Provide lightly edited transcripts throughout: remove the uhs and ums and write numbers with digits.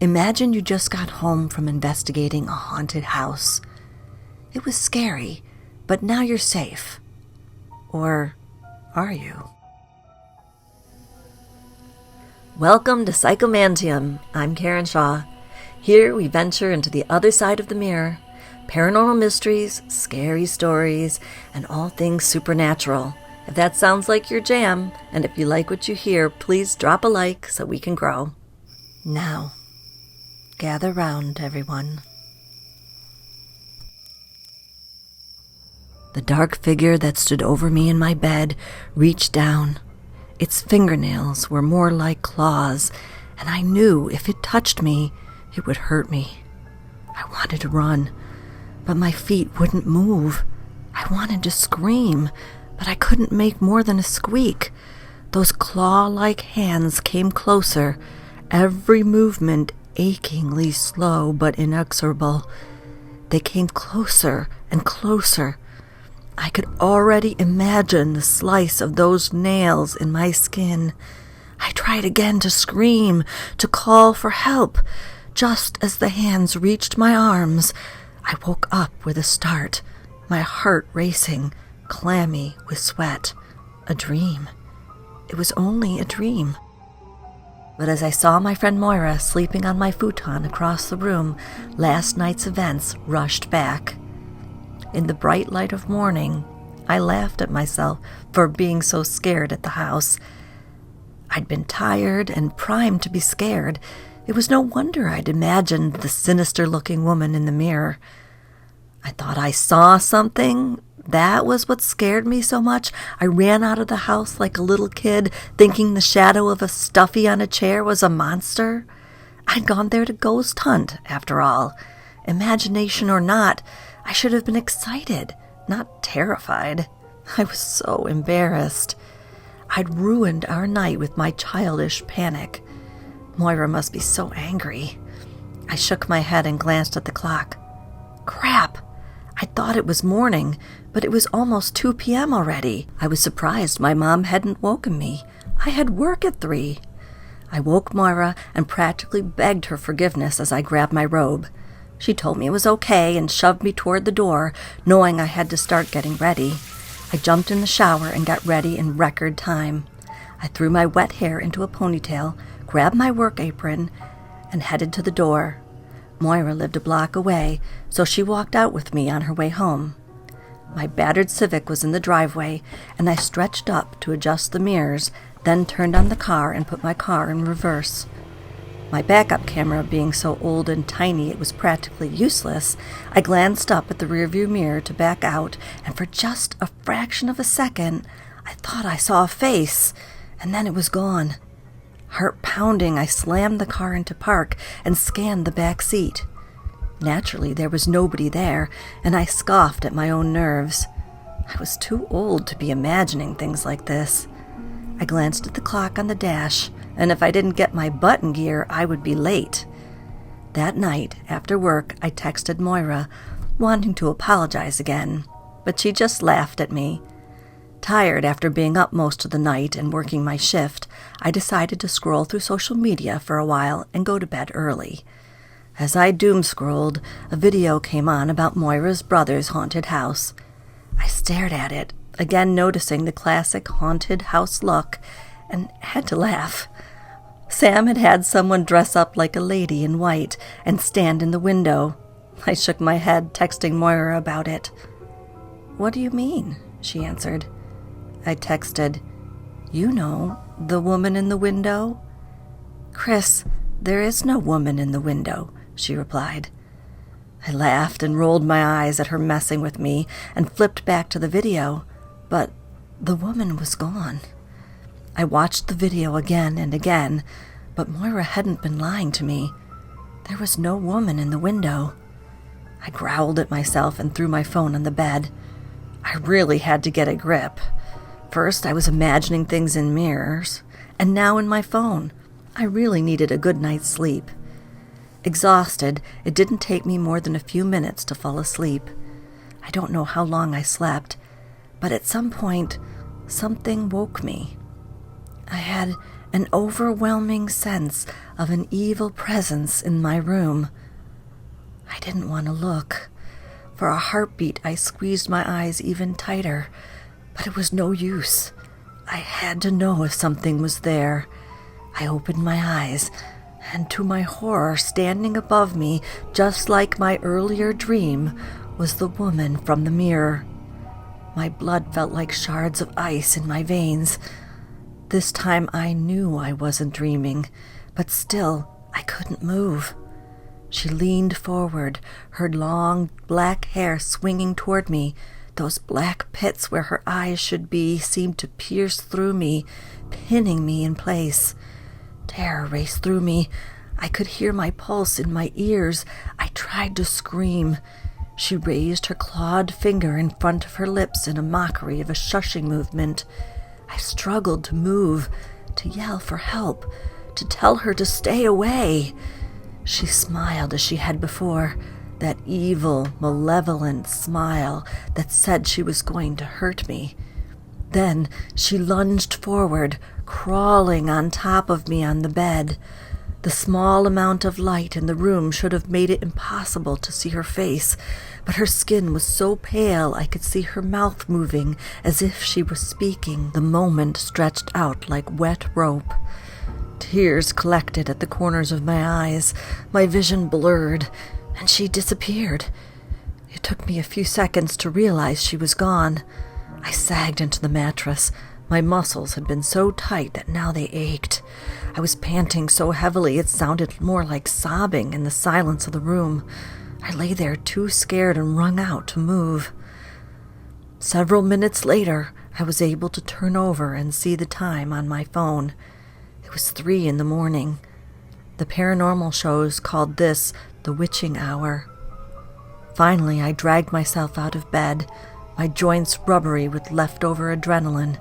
Imagine you just got home from investigating a haunted house. It was scary, but now you're safe. Or are you? Welcome to Psychomanteum. I'm Karin Shah. Here we venture into the other side of the mirror, paranormal mysteries, scary stories, and all things supernatural. If that sounds like your jam, and if you like what you hear, please drop a like so we can grow. Now, gather round, everyone. The dark figure that stood over me in my bed reached down. Its fingernails were more like claws, and I knew if it touched me, it would hurt me. I wanted to run, but my feet wouldn't move. I wanted to scream, but I couldn't make more than a squeak. Those claw-like hands came closer, every movement achingly slow but inexorable. They came closer and closer. I could already imagine the slice of those nails in my skin. I tried again to scream, to call for help. Just as the hands reached my arms, I woke up with a start, my heart racing, clammy with sweat. A dream. It was only a dream. But as I saw my friend Moira sleeping on my futon across the room, last night's events rushed back. In the bright light of morning, I laughed at myself for being so scared at the house. I'd been tired and primed to be scared. It was no wonder I'd imagined the sinister-looking woman in the mirror. I thought I saw something. That was what scared me so much. I ran out of the house like a little kid, thinking the shadow of a stuffy on a chair was a monster. I'd gone there to ghost hunt, after all. Imagination or not, I should have been excited, not terrified. I was so embarrassed. I'd ruined our night with my childish panic. Moira must be so angry. I shook my head and glanced at the clock. Crap! I thought it was morning, but it was almost 2 p.m. already. I was surprised my mom hadn't woken me. I had work at 3. I woke Moira and practically begged her forgiveness as I grabbed my robe. She told me it was okay and shoved me toward the door, knowing I had to start getting ready. I jumped in the shower and got ready in record time. I threw my wet hair into a ponytail, grabbed my work apron, and headed to the door. Moira lived a block away, so she walked out with me on her way home. My battered Civic was in the driveway, and I stretched up to adjust the mirrors, then turned on the car and put my car in reverse. My backup camera being so old and tiny it was practically useless, I glanced up at the rearview mirror to back out, and for just a fraction of a second, I thought I saw a face, and then it was gone. Heart pounding, I slammed the car into park and scanned the back seat. Naturally, there was nobody there, and I scoffed at my own nerves. I was too old to be imagining things like this. I glanced at the clock on the dash, and if I didn't get my butt in gear, I would be late. That night, after work, I texted Moira, wanting to apologize again, but she just laughed at me. Tired after being up most of the night and working my shift, I decided to scroll through social media for a while and go to bed early. As I doom-scrolled, a video came on about Moira's brother's haunted house. I stared at it, again noticing the classic haunted house look, and had to laugh. Sam had someone dress up like a lady in white and stand in the window. I shook my head, texting Moira about it. "What do you mean?" she answered. I texted, "You know, the woman in the window?" "Chris, there is no woman in the window," she replied. I laughed and rolled my eyes at her messing with me and flipped back to the video, but the woman was gone. I watched the video again and again, but Moira hadn't been lying to me. There was no woman in the window. I growled at myself and threw my phone on the bed. I really had to get a grip. First, I was imagining things in mirrors, and now in my phone. I really needed a good night's sleep. Exhausted, it didn't take me more than a few minutes to fall asleep. I don't know how long I slept, but at some point, something woke me. I had an overwhelming sense of an evil presence in my room. I didn't want to look. For a heartbeat, I squeezed my eyes even tighter, but it was no use. I had to know if something was there. I opened my eyes, and to my horror, standing above me, just like my earlier dream, was the woman from the mirror. My blood felt like shards of ice in my veins. This time I knew I wasn't dreaming, but still I couldn't move. She leaned forward, her long black hair swinging toward me. Those black pits where her eyes should be seemed to pierce through me, pinning me in place. Terror raced through me. I could hear my pulse in my ears. I tried to scream. She raised her clawed finger in front of her lips in a mockery of a shushing movement. I struggled to move, to yell for help, to tell her to stay away. She smiled as she had before, that evil, malevolent smile that said she was going to hurt me. Then she lunged forward, crawling on top of me on the bed. The small amount of light in the room should have made it impossible to see her face, but her skin was so pale I could see her mouth moving as if she was speaking, the moment stretched out like wet rope. Tears collected at the corners of my eyes, my vision blurred, and she disappeared. It took me a few seconds to realize she was gone. I sagged into the mattress. My muscles had been so tight that now they ached. I was panting so heavily it sounded more like sobbing in the silence of the room. I lay there too scared and wrung out to move. Several minutes later, I was able to turn over and see the time on my phone. It was 3 a.m. The paranormal shows called this the witching hour. Finally, I dragged myself out of bed, my joints rubbery with leftover adrenaline.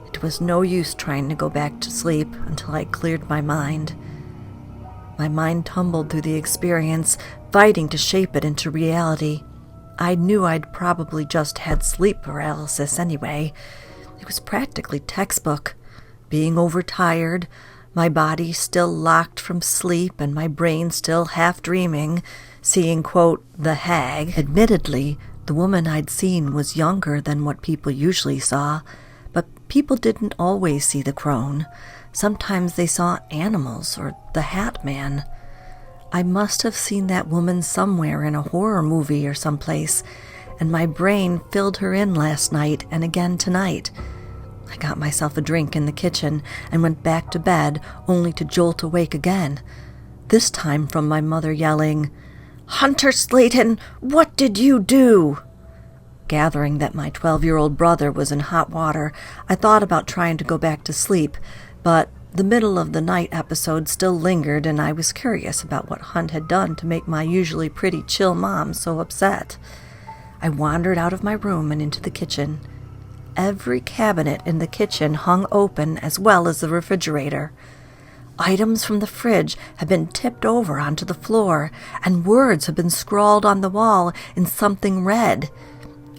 It was no use trying to go back to sleep until I cleared my mind. My mind tumbled through the experience, fighting to shape it into reality. I knew I'd probably just had sleep paralysis anyway. It was practically textbook. Being overtired, my body still locked from sleep and my brain still half dreaming, seeing, quote, the hag. Admittedly, the woman I'd seen was younger than what people usually saw, but people didn't always see the crone. Sometimes they saw animals or the Hat Man. I must have seen that woman somewhere in a horror movie or someplace, and my brain filled her in last night and again tonight. I got myself a drink in the kitchen and went back to bed, only to jolt awake again, this time from my mother yelling, "Hunter Slayton, what did you do?" Gathering that my 12-year-old brother was in hot water, I thought about trying to go back to sleep, but the middle of the night episode still lingered, and I was curious about what Hunt had done to make my usually pretty chill mom so upset. I wandered out of my room and into the kitchen. Every cabinet in the kitchen hung open, as well as the refrigerator. Items from the fridge had been tipped over onto the floor, and words had been scrawled on the wall in something red.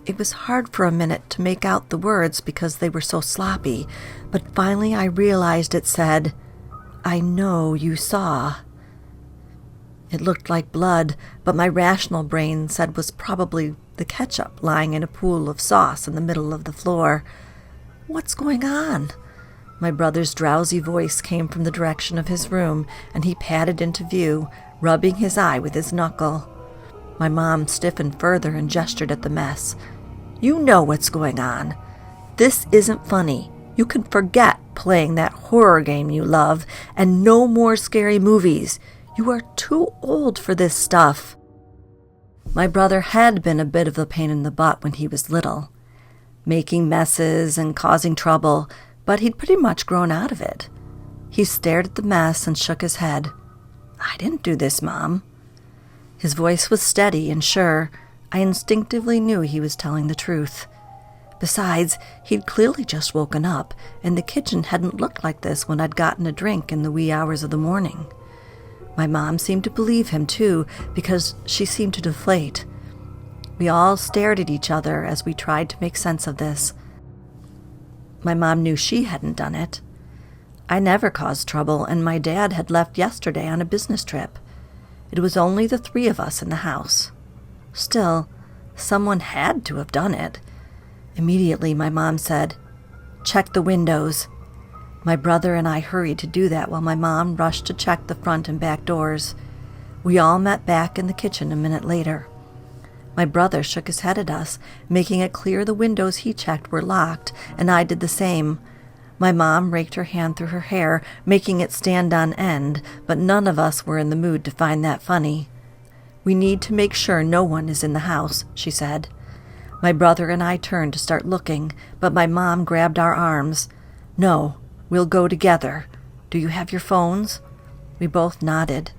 It was hard for a minute to make out the words because they were so sloppy, but finally I realized it said, "I know you saw." It looked like blood, but my rational brain said was probably the ketchup lying in a pool of sauce in the middle of the floor. "What's going on?" My brother's drowsy voice came from the direction of his room, and he padded into view, rubbing his eye with his knuckle. My mom stiffened further and gestured at the mess. "You know what's going on. This isn't funny. You can forget playing that horror game you love, and no more scary movies. You are too old for this stuff." My brother had been a bit of a pain in the butt when he was little, making messes and causing trouble, but he'd pretty much grown out of it. He stared at the mess and shook his head. "I didn't do this, Mom." His voice was steady and sure. I instinctively knew he was telling the truth. Besides, he'd clearly just woken up, and the kitchen hadn't looked like this when I'd gotten a drink in the wee hours of the morning. My mom seemed to believe him, too, because she seemed to deflate. We all stared at each other as we tried to make sense of this. My mom knew she hadn't done it. I never caused trouble, and my dad had left yesterday on a business trip. It was only the three of us in the house. Still, someone had to have done it. Immediately, my mom said, "Check the windows." My brother and I hurried to do that while my mom rushed to check the front and back doors. We all met back in the kitchen a minute later. My brother shook his head at us, making it clear the windows he checked were locked, and I did the same. My mom raked her hand through her hair, making it stand on end, but none of us were in the mood to find that funny. "We need to make sure no one is in the house," she said. My brother and I turned to start looking, but my mom grabbed our arms. "No, we'll go together. Do you have your phones?" We both nodded.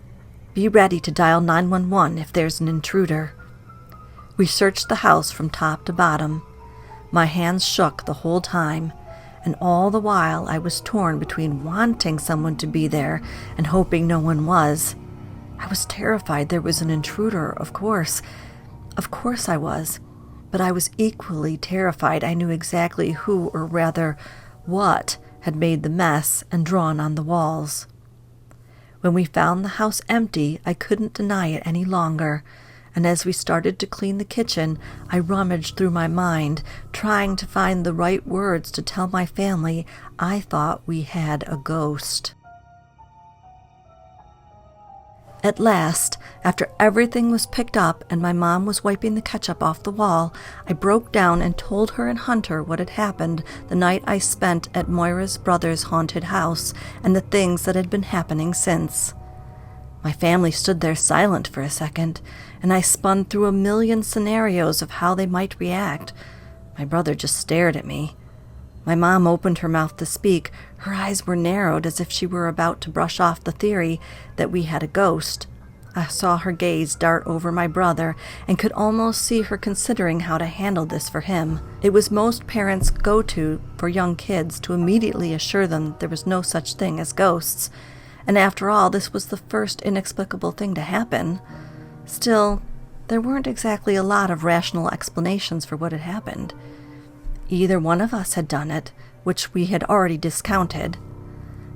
"Be ready to dial 911 if there's an intruder." We searched the house from top to bottom. My hands shook the whole time, and all the while I was torn between wanting someone to be there and hoping no one was. I was terrified there was an intruder, of course. Of course I was. But I was equally terrified I knew exactly who, or rather, what, had made the mess and drawn on the walls. When we found the house empty, I couldn't deny it any longer, and as we started to clean the kitchen, I rummaged through my mind, trying to find the right words to tell my family I thought we had a ghost. At last, after everything was picked up and my mom was wiping the ketchup off the wall, I broke down and told her and Hunter what had happened the night I spent at Moira's brother's haunted house and the things that had been happening since. My family stood there silent for a second, and I spun through a million scenarios of how they might react. My brother just stared at me. My mom opened her mouth to speak. Her eyes were narrowed as if she were about to brush off the theory that we had a ghost. I saw her gaze dart over my brother and could almost see her considering how to handle this for him. It was most parents' go-to for young kids to immediately assure them there was no such thing as ghosts. And after all, this was the first inexplicable thing to happen. Still, there weren't exactly a lot of rational explanations for what had happened. Either one of us had done it, which we had already discounted.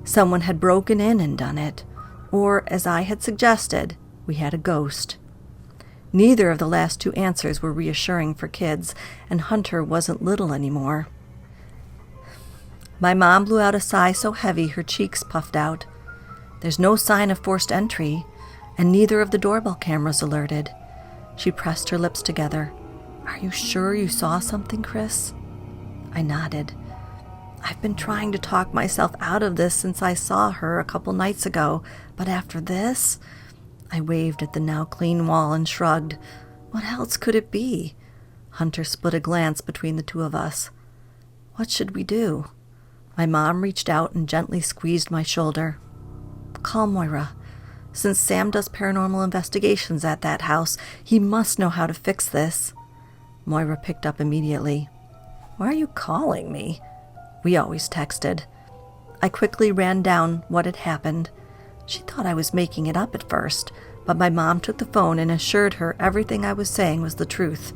Someone had broken in and done it, or, as I had suggested, we had a ghost. Neither of the last two answers were reassuring for kids, and Hunter wasn't little anymore. My mom blew out a sigh so heavy her cheeks puffed out. There's no sign of forced entry, and neither of the doorbell cameras alerted. She pressed her lips together. "Are you sure you saw something, Chris?" I nodded. "I've been trying to talk myself out of this since I saw her a couple nights ago, but after this..." I waved at the now clean wall and shrugged. What else could it be? Hunter split a glance between the two of us. What should we do? My mom reached out and gently squeezed my shoulder. "Call Moira. Since Sam does paranormal investigations at that house, he must know how to fix this." Moira picked up immediately. "Why are you calling me?" We always texted. I quickly ran down what had happened. She thought I was making it up at first, but my mom took the phone and assured her everything I was saying was the truth.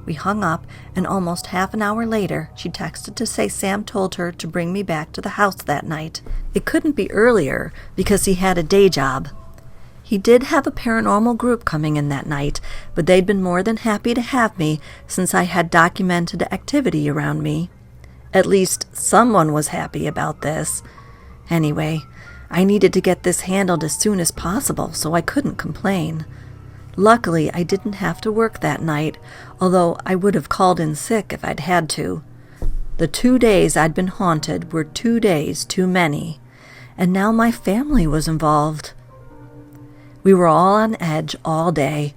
We hung up, and almost half an hour later, she texted to say Sam told her to bring me back to the house that night. It couldn't be earlier because he had a day job. He did have a paranormal group coming in that night, but they'd been more than happy to have me since I had documented activity around me. At least someone was happy about this. Anyway, I needed to get this handled as soon as possible, so I couldn't complain. Luckily, I didn't have to work that night, although I would have called in sick if I'd had to. The 2 days I'd been haunted were 2 days too many, and now my family was involved. We were all on edge all day,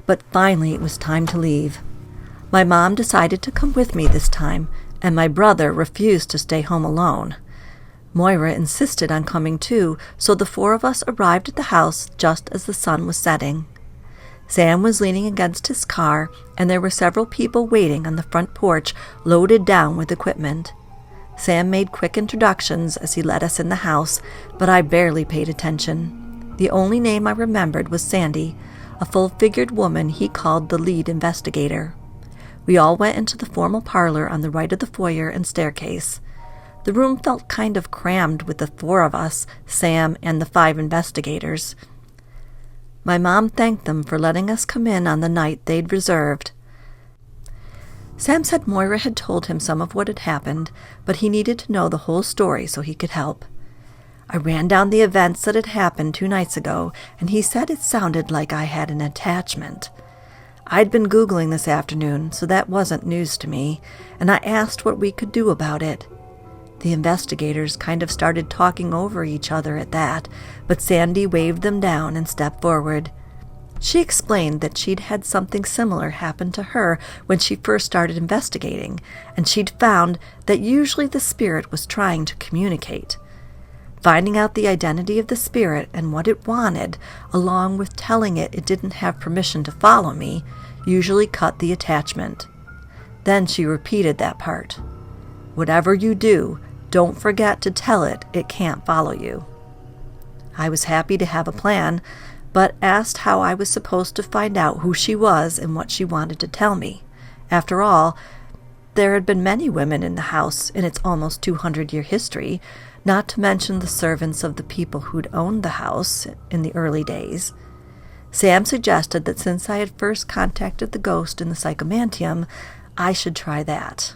but finally it was time to leave. My mom decided to come with me this time, and my brother refused to stay home alone. Moira insisted on coming too, so the 4 of us arrived at the house just as the sun was setting. Sam was leaning against his car, and there were several people waiting on the front porch, loaded down with equipment. Sam made quick introductions as he let us in the house, but I barely paid attention. The only name I remembered was Sandy, a full-figured woman he called the lead investigator. We all went into the formal parlor on the right of the foyer and staircase. The room felt kind of crammed with the 4 of us, Sam and the 5 investigators. My mom thanked them for letting us come in on the night they'd reserved. Sam said Moira had told him some of what had happened, but he needed to know the whole story so he could help. I ran down the events that had happened 2 nights ago, and he said it sounded like I had an attachment. I'd been Googling this afternoon, so that wasn't news to me, and I asked what we could do about it. The investigators kind of started talking over each other at that, but Sandy waved them down and stepped forward. She explained that she'd had something similar happen to her when she first started investigating, and she'd found that usually the spirit was trying to communicate. Finding out the identity of the spirit and what it wanted, along with telling it didn't have permission to follow me, usually cut the attachment. Then she repeated that part. Whatever you do, don't forget to tell it can't follow you. I was happy to have a plan, but asked how I was supposed to find out who she was and what she wanted to tell me. After all, there had been many women in the house in its almost 200-year history, not to mention the servants of the people who'd owned the house in the early days. Sam suggested that since I had first contacted the ghost in the Psychomanteum, I should try that.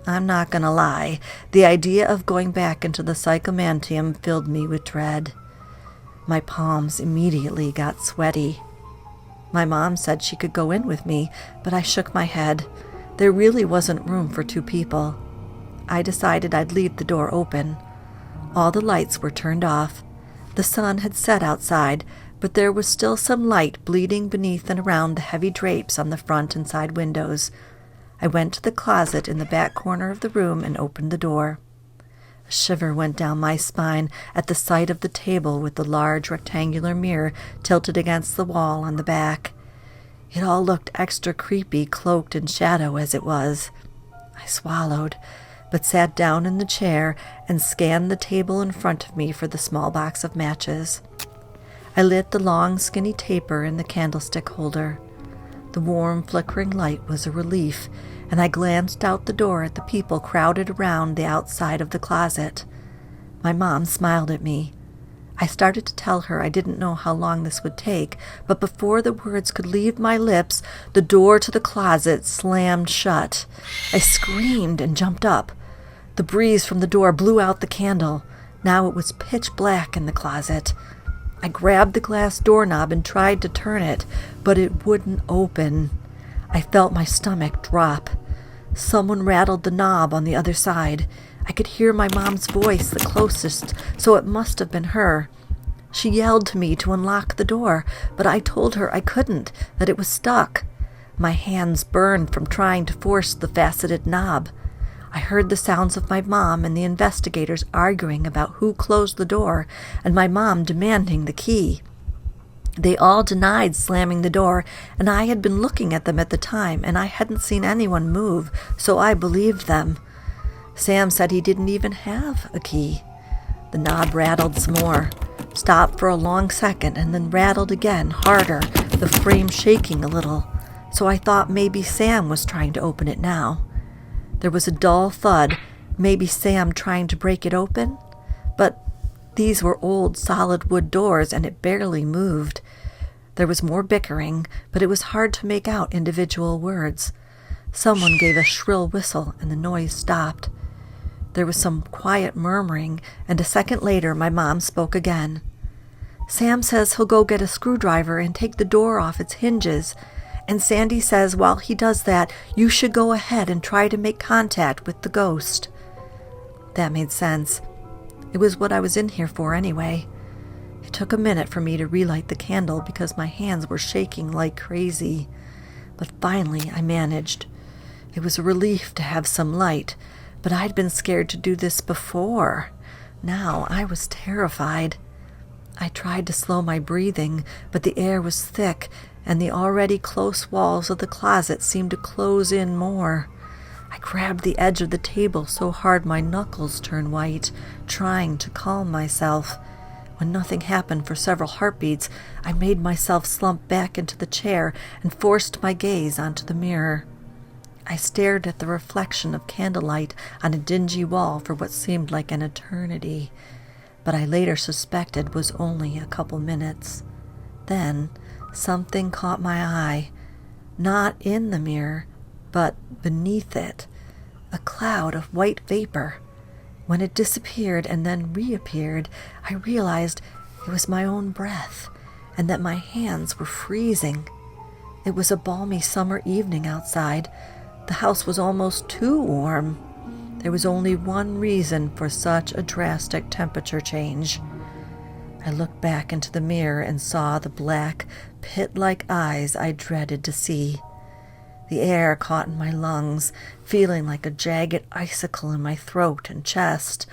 I'm not going to lie, the idea of going back into the Psychomanteum filled me with dread. My palms immediately got sweaty. My mom said she could go in with me, but I shook my head. There really wasn't room for 2 people. I decided I'd leave the door open. All the lights were turned off. The sun had set outside, but there was still some light bleeding beneath and around the heavy drapes on the front and side windows. I went to the closet in the back corner of the room and opened the door. A shiver went down my spine at the sight of the table with the large rectangular mirror tilted against the wall on the back. It all looked extra creepy, cloaked in shadow as it was. I swallowed, but sat down in the chair and scanned the table in front of me for the small box of matches. I lit the long, skinny taper in the candlestick holder. The warm, flickering light was a relief, and I glanced out the door at the people crowded around the outside of the closet. My mom smiled at me. I started to tell her I didn't know how long this would take, but before the words could leave my lips, the door to the closet slammed shut. I screamed and jumped up. The breeze from the door blew out the candle. Now it was pitch black in the closet. I grabbed the glass doorknob and tried to turn it, but it wouldn't open. I felt my stomach drop. Someone rattled the knob on the other side. I could hear my mom's voice, the closest, so it must have been her. She yelled to me to unlock the door, but I told her I couldn't, that it was stuck. My hands burned from trying to force the faceted knob. I heard the sounds of my mom and the investigators arguing about who closed the door, and my mom demanding the key. They all denied slamming the door, and I had been looking at them at the time, and I hadn't seen anyone move, so I believed them. Sam said he didn't even have a key. The knob rattled some more, stopped for a long second, and then rattled again, harder, the frame shaking a little, so I thought maybe Sam was trying to open it now. There was a dull thud, maybe Sam trying to break it open, but these were old solid wood doors and it barely moved. There was more bickering, but it was hard to make out individual words. Someone gave a shrill whistle and the noise stopped. There was some quiet murmuring, and a second later my mom spoke again. Sam says he'll go get a screwdriver and take the door off its hinges, and Sandy says while he does that, you should go ahead and try to make contact with the ghost. That made sense. It was what I was in here for anyway. It took a minute for me to relight the candle because my hands were shaking like crazy. But finally I managed. It was a relief to have some light, but I'd been scared to do this before. Now I was terrified. I tried to slow my breathing, but the air was thick, and the already close walls of the closet seemed to close in more. I grabbed the edge of the table so hard my knuckles turned white, trying to calm myself. When nothing happened for several heartbeats, I made myself slump back into the chair and forced my gaze onto the mirror. I stared at the reflection of candlelight on a dingy wall for what seemed like an eternity, but I later suspected was only a couple minutes. Then something caught my eye, not in the mirror, but beneath it, a cloud of white vapor. When it disappeared and then reappeared, I realized it was my own breath, and that my hands were freezing. It was a balmy summer evening outside. The house was almost too warm. There was only one reason for such a drastic temperature change. I looked back into the mirror and saw the black, pit-like eyes I dreaded to see. The air caught in my lungs, feeling like a jagged icicle in my throat and chest.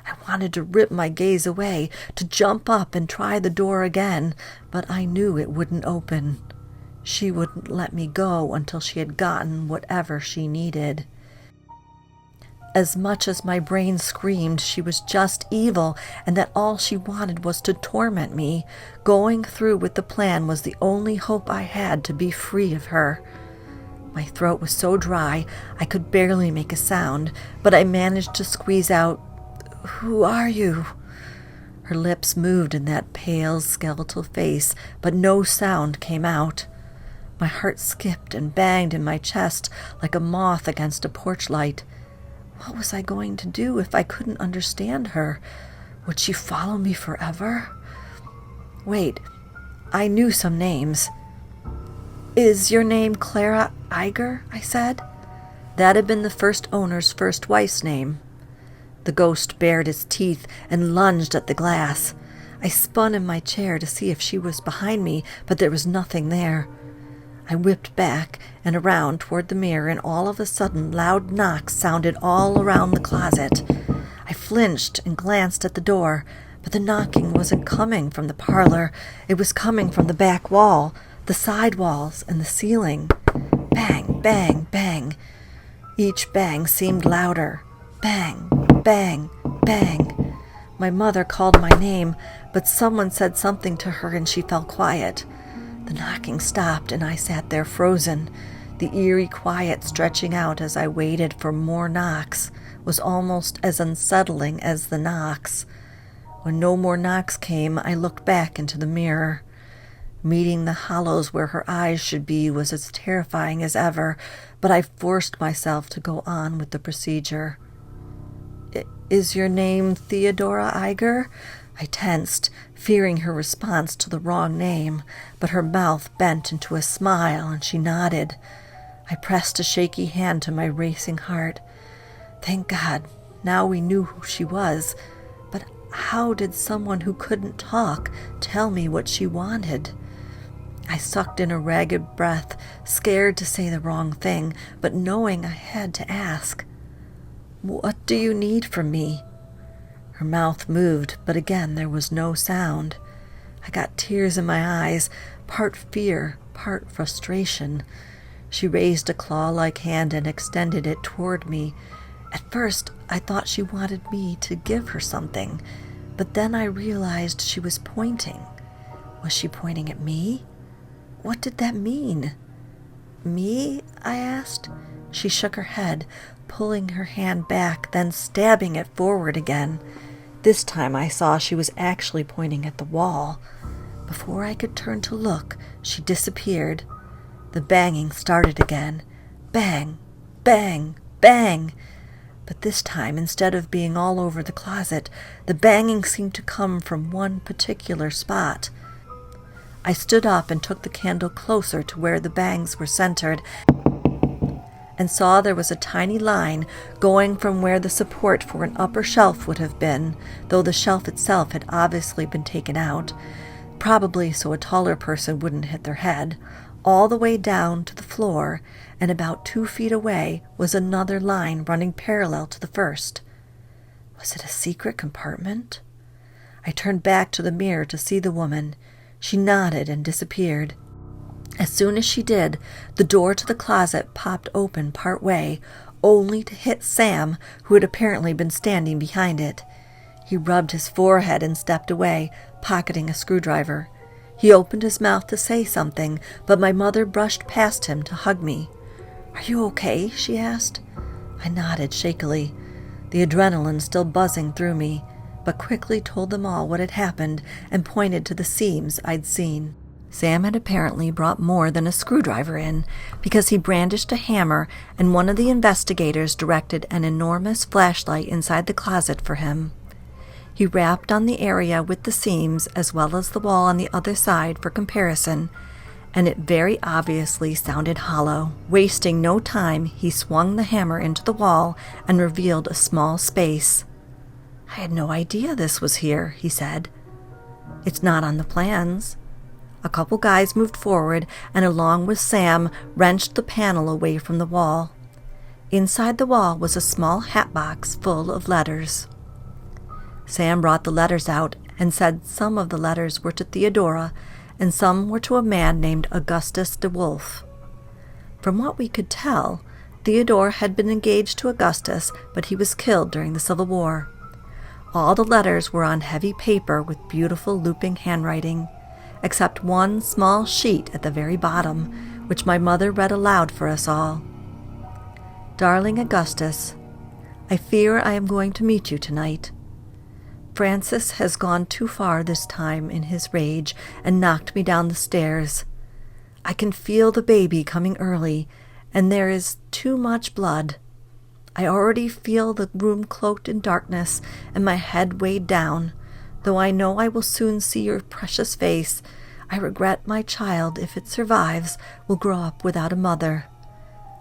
I wanted to rip my gaze away, to jump up and try the door again, but I knew it wouldn't open. She wouldn't let me go until she had gotten whatever she needed. As much as my brain screamed she was just evil and that all she wanted was to torment me, going through with the plan was the only hope I had to be free of her. My throat was so dry I could barely make a sound, but I managed to squeeze out, "Who are you?" Her lips moved in that pale, skeletal face, but no sound came out. My heart skipped and banged in my chest like a moth against a porch light. What was I going to do if I couldn't understand her? Would she follow me forever? Wait, I knew some names. "Is your name Clara Iger?" I said. That had been the first owner's first wife's name. The ghost bared its teeth and lunged at the glass. I spun in my chair to see if she was behind me, but there was nothing there. I whipped back and around toward the mirror, and all of a sudden loud knocks sounded all around the closet. I flinched and glanced at the door, but the knocking wasn't coming from the parlor. It was coming from the back wall, the side walls, and the ceiling. Bang, bang, bang. Each bang seemed louder. Bang, bang, bang. My mother called my name, but someone said something to her and she fell quiet. The knocking stopped and I sat there frozen. The eerie quiet stretching out as I waited for more knocks was almost as unsettling as the knocks. When no more knocks came, I looked back into the mirror. Meeting the hollows where her eyes should be was as terrifying as ever, but I forced myself to go on with the procedure. "Is your name Theodora Iger?" I tensed, fearing her response to the wrong name, but her mouth bent into a smile and she nodded. I pressed a shaky hand to my racing heart. Thank God, now we knew who she was, but how did someone who couldn't talk tell me what she wanted? I sucked in a ragged breath, scared to say the wrong thing, but knowing I had to ask. "What do you need from me?" Her mouth moved, but again there was no sound. I got tears in my eyes, part fear, part frustration. She raised a claw-like hand and extended it toward me. At first, I thought she wanted me to give her something, but then I realized she was pointing. Was she pointing at me? What did that mean? "Me?" I asked. She shook her head, pulling her hand back, then stabbing it forward again. This time I saw she was actually pointing at the wall. Before I could turn to look, she disappeared. The banging started again. Bang, bang, bang. But this time, instead of being all over the closet, the banging seemed to come from one particular spot. I stood up and took the candle closer to where the bangs were centered and saw there was a tiny line going from where the support for an upper shelf would have been, though the shelf itself had obviously been taken out, probably so a taller person wouldn't hit their head, all the way down to the floor, and about 2 feet away was another line running parallel to the first. Was it a secret compartment? I turned back to the mirror to see the woman. She nodded and disappeared. As soon as she did, the door to the closet popped open part way, only to hit Sam, who had apparently been standing behind it. He rubbed his forehead and stepped away, pocketing a screwdriver. He opened his mouth to say something, but my mother brushed past him to hug me. "Are you okay?" she asked. I nodded shakily, the adrenaline still buzzing through me, but quickly told them all what had happened and pointed to the seams I'd seen. Sam had apparently brought more than a screwdriver in, because he brandished a hammer and one of the investigators directed an enormous flashlight inside the closet for him. He rapped on the area with the seams as well as the wall on the other side for comparison, and it very obviously sounded hollow. Wasting no time, he swung the hammer into the wall and revealed a small space. "I had no idea this was here," he said. "It's not on the plans." A couple guys moved forward and, along with Sam, wrenched the panel away from the wall. Inside the wall was a small hat box full of letters. Sam brought the letters out and said some of the letters were to Theodora and some were to a man named Augustus de Wolf. From what we could tell, Theodore had been engaged to Augustus, but he was killed during the Civil War. All the letters were on heavy paper with beautiful looping handwriting, except one small sheet at the very bottom, which my mother read aloud for us all. "Darling Augustus, I fear I am going to meet you tonight. Francis has gone too far this time in his rage and knocked me down the stairs. I can feel the baby coming early, and there is too much blood. I already feel the room cloaked in darkness and my head weighed down. Though I know I will soon see your precious face, I regret my child, if it survives, will grow up without a mother.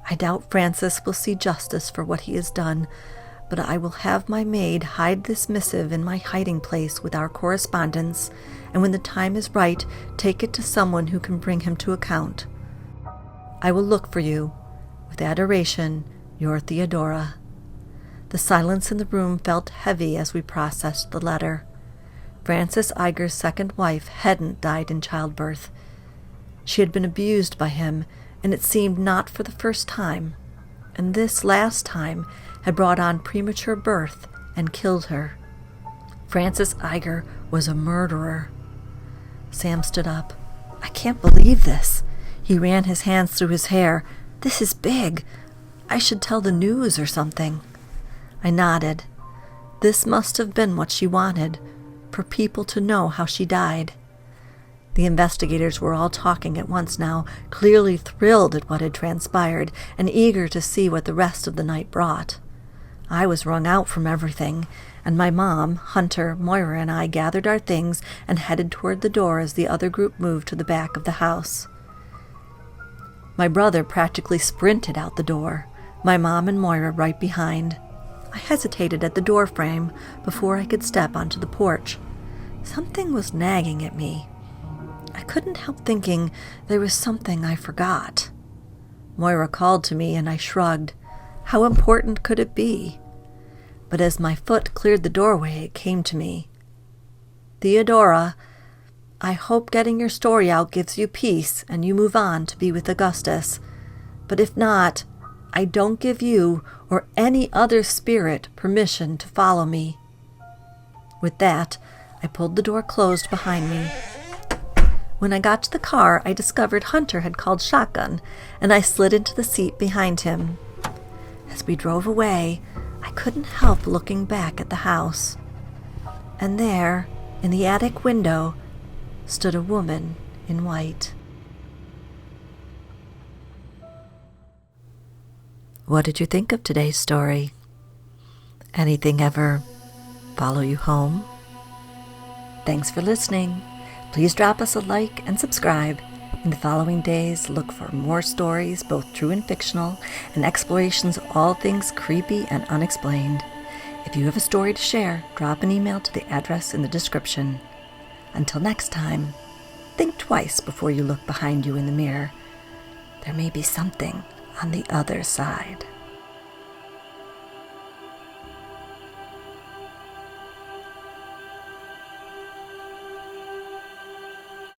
I doubt Francis will see justice for what he has done, but I will have my maid hide this missive in my hiding place with our correspondence, and when the time is right, take it to someone who can bring him to account. I will look for you. With adoration, your Theodora." The silence in the room felt heavy as we processed the letter. Francis Iger's second wife hadn't died in childbirth. She had been abused by him, and it seemed not for the first time, and this last time had brought on premature birth and killed her. Francis Iger was a murderer. Sam stood up. "I can't believe this." He ran his hands through his hair. "This is big. I should tell the news or something." I nodded. This must have been what she wanted, for people to know how she died. The investigators were all talking at once now, clearly thrilled at what had transpired and eager to see what the rest of the night brought. I was wrung out from everything, and my mom, Hunter, Moira, and I gathered our things and headed toward the door as the other group moved to the back of the house. My brother practically sprinted out the door, my mom and Moira right behind. I hesitated at the doorframe before I could step onto the porch. Something was nagging at me. I couldn't help thinking there was something I forgot. Moira called to me and I shrugged. How important could it be? But as my foot cleared the doorway, it came to me. "Theodora, I hope getting your story out gives you peace and you move on to be with Augustus. But if not, I don't give you or any other spirit permission to follow me." With that, I pulled the door closed behind me. When I got to the car, I discovered Hunter had called shotgun, and I slid into the seat behind him. As we drove away, I couldn't help looking back at the house. And there, in the attic window, stood a woman in white. What did you think of today's story? Anything ever follow you home? Thanks for listening. Please drop us a like and subscribe. In the following days, look for more stories, both true and fictional, and explorations of all things creepy and unexplained. If you have a story to share, drop an email to the address in the description. Until next time, think twice before you look behind you in the mirror. There may be something on the other side.